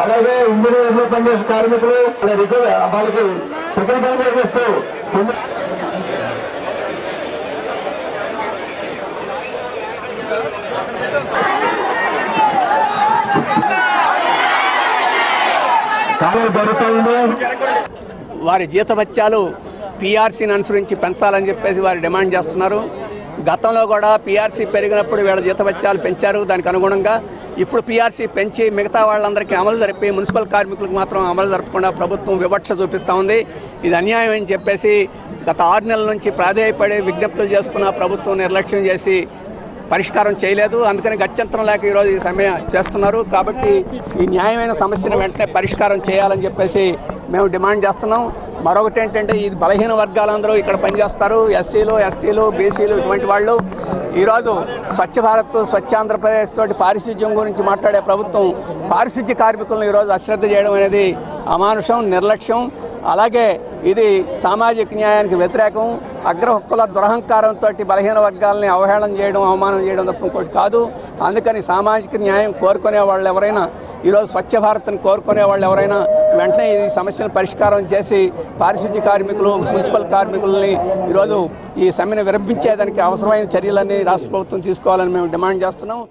అలాగే ఇంజనీర్లు పనిచేసే కార్మికులు వాళ్ళకి కృతజ్ఞతలు చేస్తూ కార్యం జరుగుతుంది. వారి జీతభత్యాలు పీఆర్సీని అనుసరించి పెంచాలని చెప్పేసి వారు డిమాండ్ చేస్తున్నారు. గతంలో కూడా పీఆర్సీ పెరిగినప్పుడు వీళ్ళ జీతభత్యాలు పెంచారు. దానికి అనుగుణంగా ఇప్పుడు పీఆర్సీ పెంచి మిగతా వాళ్ళందరికీ అమలు జరిపి మున్సిపల్ కార్మికులకు మాత్రం అమలు జరపకుండా ప్రభుత్వం వివక్ష చూపిస్తూ ఉంది. ఇది అన్యాయం అని చెప్పేసి గత 6 నెలల నుంచి ప్రాధేయపడి విజ్ఞప్తులు చేసుకున్న ప్రభుత్వం నిర్లక్ష్యం చేసి పరిష్కారం చేయలేదు. అందుకని గత్యంతరం లేక ఈరోజు ఈ సమ్మె చేస్తున్నారు. కాబట్టి ఈ న్యాయమైన సమస్యను వెంటనే పరిష్కారం చేయాలని చెప్పేసి మేము డిమాండ్ చేస్తున్నాం. మరొకటి ఏంటంటే ఇది బలహీన వర్గాలందరూ ఇక్కడ పనిచేస్తారు. ఎస్సీలు, ఎస్టీలు, బీసీలు ఇటువంటి వాళ్ళు. ఈరోజు స్వచ్ఛ భారత్, స్వచ్ఛ ఆంధ్రప్రదేశ్ తోటి పారిశుద్ధ్యం గురించి మాట్లాడే ప్రభుత్వం పారిశుద్ధ్య కార్మికులను ఈరోజు అశ్రద్ధ చేయడం అనేది అమానుషం, నిర్లక్ష్యం. అలాగే ఇది సామాజిక న్యాయానికి వ్యతిరేకం. అగ్రహక్కుల దురహంకారంతో బలహీన వర్గాలని అవహేళన చేయడం, అవమానం చేయడం తప్ప ఇంకోటి కాదు. అందుకని సామాజిక న్యాయం కోరుకునే వాళ్ళు ఎవరైనా, ఈరోజు స్వచ్ఛ భారత్ని కోరుకునే వాళ్ళు ఎవరైనా వెంటనే ఈ సమస్యను పరిష్కారం చేసి పారిశుద్ధ్య కార్మికులు, మున్సిపల్ కార్మికులని ఈరోజు ఈ సమ్మెను విరమించేదానికి అవసరమైన చర్యలన్నీ రాష్ట్ర ప్రభుత్వం తీసుకోవాలని మేము డిమాండ్ చేస్తున్నాం.